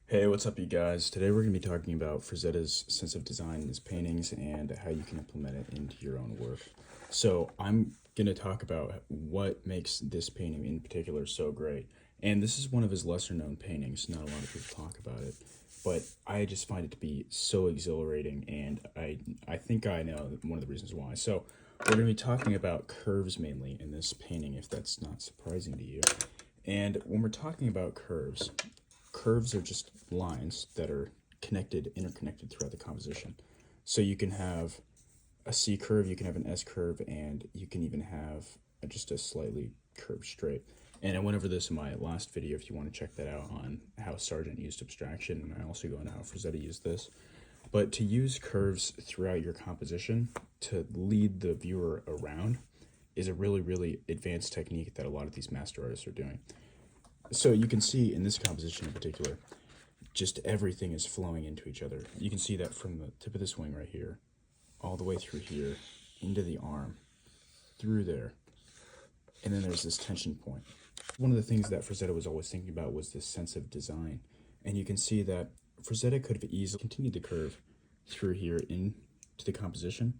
Hey, what's up, you guys? Today we're going to be talking about Frazetta's sense of design in his paintings and how you can implement it into your own work. So I'm going to talk about what makes this painting in particular so great. And this is one of his lesser known paintings. Not a lot of people talk about it, but I just find it to be so exhilarating, and I think I know one of the reasons why. So we're going to be talking about curves mainly in this painting, if that's not surprising to you. And when we're talking about curves are just lines that are interconnected throughout the composition. So you can have a C curve, you can have an S curve, and you can even have just a slightly curved straight. And I went over this in my last video if you want to check that out on how Sargent used abstraction, and I also go into how Frazetta used this. But to use curves throughout your composition to lead the viewer around is a really, really advanced technique that a lot of these master artists are doing. So you can see in this composition in particular, just everything is flowing into each other. You can see that from the tip of this wing right here, all the way through here, into the arm, through there, and then there's this tension point. One of the things that Frazetta was always thinking about was this sense of design, and you can see that Frazetta could have easily continued the curve through here into the composition,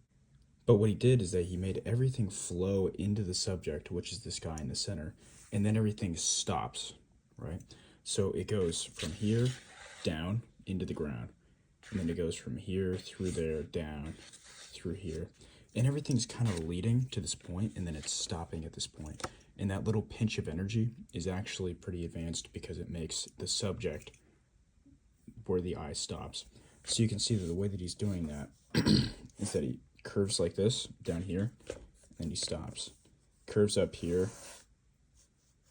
but what he did is that he made everything flow into the subject, which is this guy in the center, and then everything stops, right? So it goes from here down into the ground, and then it goes from here through there down through here, and everything's kind of leading to this point, and then it's stopping at this point. And that little pinch of energy is actually pretty advanced because it makes the subject where the eye stops. So you can see that the way that he's doing that is that he curves like this down here, and then he stops. Curves up here,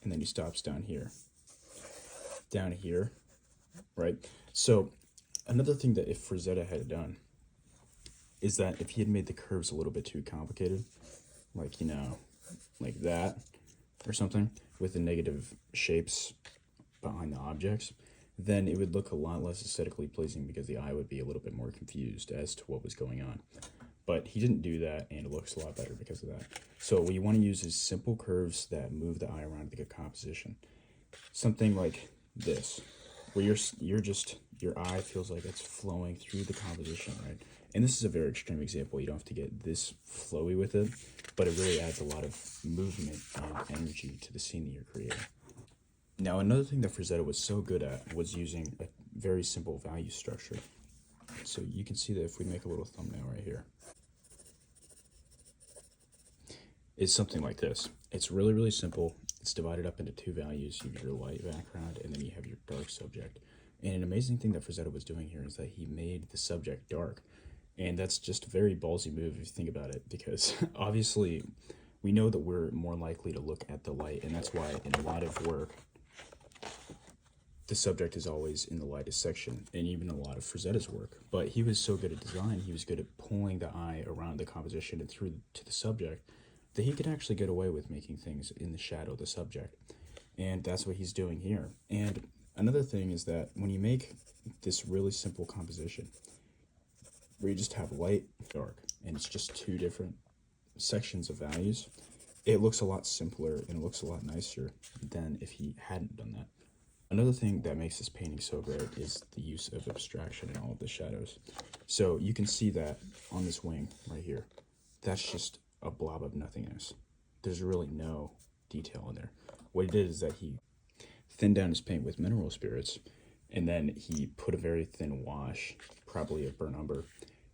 and then he stops down here, right? So another thing that if Frazetta had done is that if he had made the curves a little bit too complicated, like, like that or something, with the negative shapes behind the objects, then it would look a lot less aesthetically pleasing because the eye would be a little bit more confused as to what was going on. But he didn't do that, and it looks a lot better because of that. So what you want to use is simple curves that move the eye around the composition. Something like this, where your eye feels like it's flowing through the composition, right? And this is a very extreme example. You don't have to get this flowy with it, but it really adds a lot of movement and energy to the scene that you're creating. Now, another thing that Frazetta was so good at was using a very simple value structure. So you can see that if we make a little thumbnail right here, is something like this. It's really, really simple. It's divided up into two values. You have your light background, and then you have your dark subject. And an amazing thing that Frazetta was doing here is that he made the subject dark. And that's just a very ballsy move if you think about it, because obviously we know that we're more likely to look at the light, and that's why in a lot of work, the subject is always in the lightest section, and even a lot of Frazetta's work. But he was so good at design, he was good at pulling the eye around the composition and through to the subject, that he could actually get away with making things in the shadow of the subject. And that's what he's doing here. And another thing is that when you make this really simple composition, where you just have light, dark, and it's just two different sections of values, it looks a lot simpler and it looks a lot nicer than if he hadn't done that. Another thing that makes this painting so great is the use of abstraction in all of the shadows. So you can see that on this wing right here, that's just a blob of nothingness. There's really no detail in there. What he did is that he thinned down his paint with mineral spirits, and then he put a very thin wash, probably a burnt umber,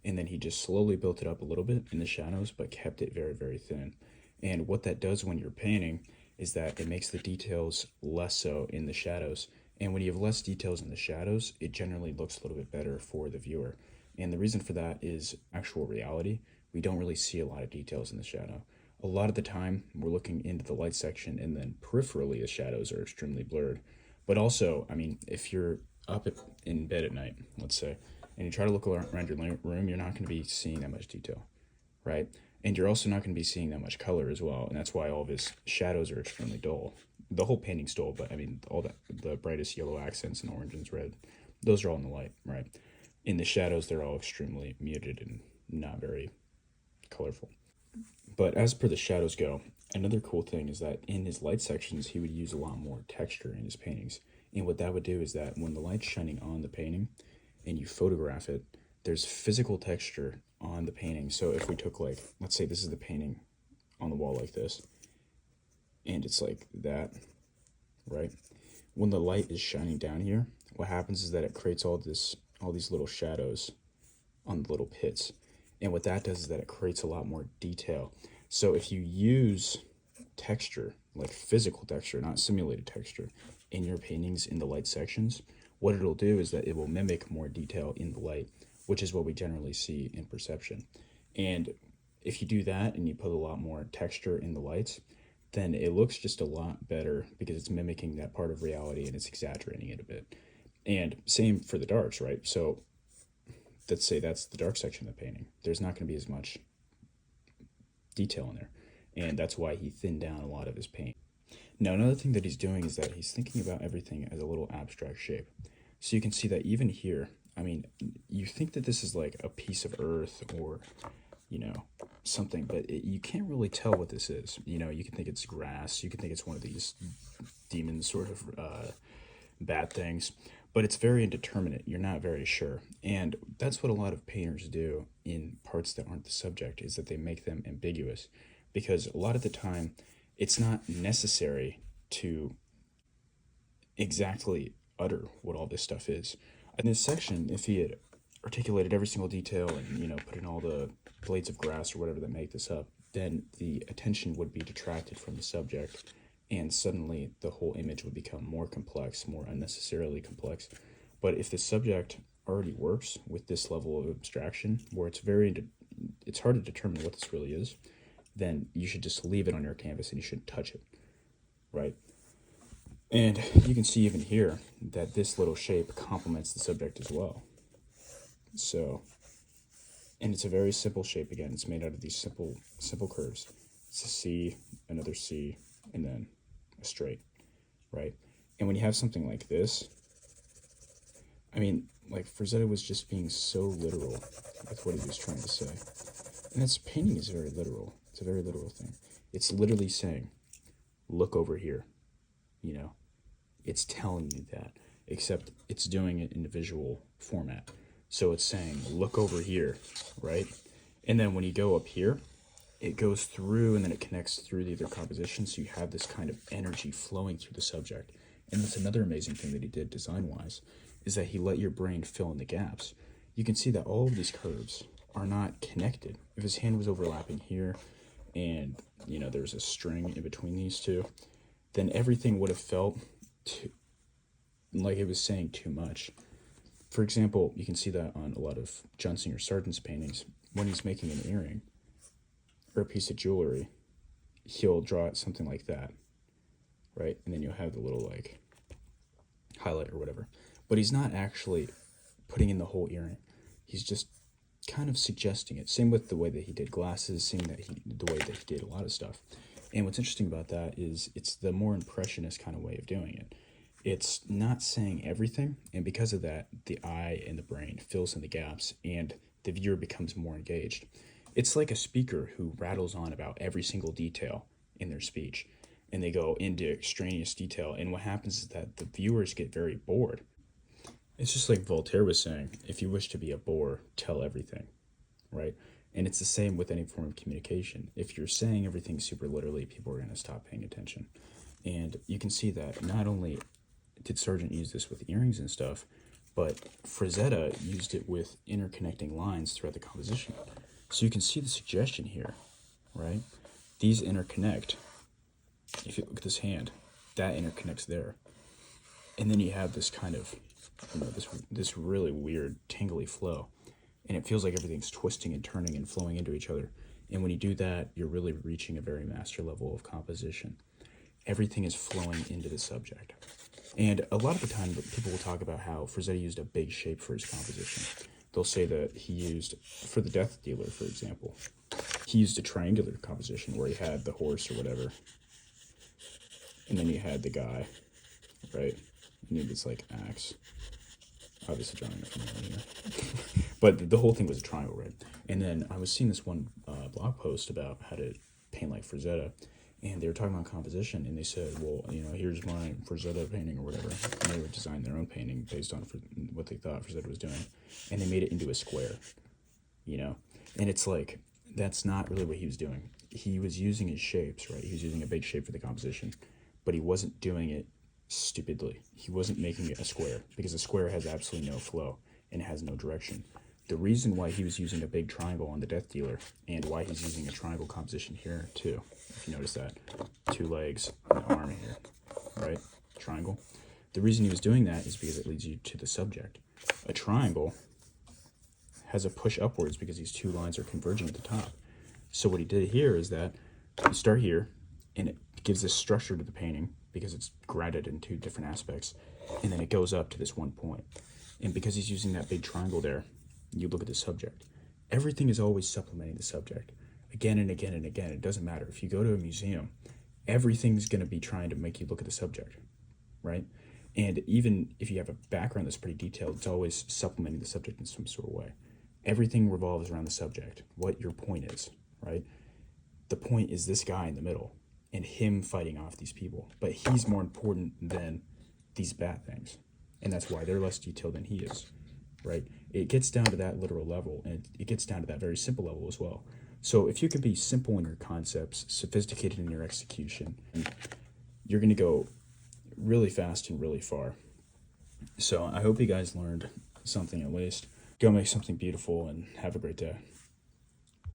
and then he just slowly built it up a little bit in the shadows, but kept it very, very thin. And what that does when you're painting is that it makes the details less so in the shadows. And when you have less details in the shadows, it generally looks a little bit better for the viewer. And the reason for that is actual reality. We don't really see a lot of details in the shadow. A lot of the time, we're looking into the light section, and then peripherally, the shadows are extremely blurred. But also, I mean, if you're up in bed at night, let's say, and you try to look around your room, you're not going to be seeing that much detail, right? And you're also not going to be seeing that much color as well, and that's why all of his shadows are extremely dull. The whole painting's dull, but I mean, all the brightest yellow accents and orange and red, those are all in the light, right? In the shadows, they're all extremely muted and not very colorful. But as per the shadows go, another cool thing is that in his light sections, he would use a lot more texture in his paintings. And what that would do is that when the light's shining on the painting and you photograph it, there's physical texture on the painting. So if we took, like, let's say this is the painting on the wall like this, and it's like that, right? When the light is shining down here, what happens is that it creates all these little shadows on the little pits. And what that does is that it creates a lot more detail. So if you use texture, like physical texture, not simulated texture, in your paintings in the light sections, what it'll do is that it will mimic more detail in the light, which is what we generally see in perception. And if you do that and you put a lot more texture in the lights, then it looks just a lot better because it's mimicking that part of reality and it's exaggerating it a bit. And same for the darks, right? So let's say that's the dark section of the painting. There's not going to be as much detail in there. And that's why he thinned down a lot of his paint. Now, another thing that he's doing is that he's thinking about everything as a little abstract shape. So you can see that even here, I mean, you think that this is like a piece of earth or, you know, something, but you can't really tell what this is. You know, you can think it's grass. You can think it's one of these demon sort of bad things, but it's very indeterminate. You're not very sure. And that's what a lot of painters do in parts that aren't the subject, is that they make them ambiguous, because a lot of the time it's not necessary to exactly utter what all this stuff is. In this section, if he had articulated every single detail and, you know, put in all the blades of grass or whatever that make this up, then the attention would be detracted from the subject, and suddenly the whole image would become more complex, more unnecessarily complex. But if the subject already works with this level of abstraction, where it's hard to determine what this really is, then you should just leave it on your canvas and you shouldn't touch it, right? And you can see even here that this little shape complements the subject as well. So, and it's a very simple shape. Again, it's made out of these simple curves. It's a C, another C, and then a straight, right? And when you have something like this, I mean, like, Frazetta was just being so literal with what he was trying to say. And this painting is very literal. It's a very literal thing. It's literally saying, look over here, you know? It's telling you that, except it's doing it in a visual format. So it's saying, look over here, right? And then when you go up here, it goes through and then it connects through the other compositions. So you have this kind of energy flowing through the subject. And that's another amazing thing that he did design-wise, is that he let your brain fill in the gaps. You can see that all of these curves are not connected. If his hand was overlapping here and, you know, there's a string in between these two, then everything would have felt like it was saying too much. For example, you can see that on a lot of Johnson or Sargent's paintings. When he's making an earring or a piece of jewelry, he'll draw it something like that, right? And then you'll have the little, like, highlight or whatever. But he's not actually putting in the whole earring. He's just kind of suggesting it. Same with the way that he did glasses, the way that he did a lot of stuff. And what's interesting about that is it's the more impressionist kind of way of doing it. It's not saying everything, and because of that, the eye and the brain fills in the gaps, and the viewer becomes more engaged. It's like a speaker who rattles on about every single detail in their speech, and they go into extraneous detail, and what happens is that the viewers get very bored. It's just like Voltaire was saying, if you wish to be a bore, tell everything, right? And it's the same with any form of communication. If you're saying everything super literally, people are going to stop paying attention. And you can see that not only did Sargent use this with earrings and stuff, but Frazetta used it with interconnecting lines throughout the composition. So you can see the suggestion here, right? These interconnect. If you look at this hand, that interconnects there. And then you have this kind of, you know, this really weird tingly flow. And it feels like everything's twisting and turning and flowing into each other. And when you do that, you're really reaching a very master level of composition. Everything is flowing into the subject. And a lot of the time, people will talk about how Frazetta used a big shape for his composition. They'll say that he used, for the Death Dealer, for example, he used a triangular composition where he had the horse or whatever. And then you had the guy, right? You need this, like, axe. Obviously drawing it from here. But the whole thing was a triangle, right? And then I was seeing this one blog post about how to paint like Frazetta, and they were talking about composition, and they said, well, you know, here's my Frazetta painting or whatever. And they would design their own painting based on what they thought Frazetta was doing, and they made it into a square, you know. And it's like, that's not really what he was doing. He was using his shapes, right? He was using a big shape for the composition, but he wasn't doing it stupidly. He wasn't making it a square, because a square has absolutely no flow and it has no direction. The reason why he was using a big triangle on the Death Dealer, and why he's using a triangle composition here too, if you notice that, 2 legs and an arm here, right? Triangle. The reason he was doing that is because it leads you to the subject. A triangle has a push upwards because these 2 lines are converging at the top. So what he did here is that you start here, and it gives this structure to the painting because it's grounded in 2 different aspects, and then it goes up to this one point. And because he's using that big triangle there, you look at the subject. Everything is always supplementing the subject again and again and again. It doesn't matter. If you go to a museum, everything's going to be trying to make you look at the subject, right? And even if you have a background that's pretty detailed, it's always supplementing the subject in some sort of way. Everything revolves around the subject, what your point is, right? The point is this guy in the middle and him fighting off these people, but he's more important than these bad things. And that's why they're less detailed than he is, right? It gets down to that literal level, and it gets down to that very simple level as well. So if you can be simple in your concepts, sophisticated in your execution, you're going to go really fast and really far. So I hope you guys learned something at least. Go make something beautiful and have a great day.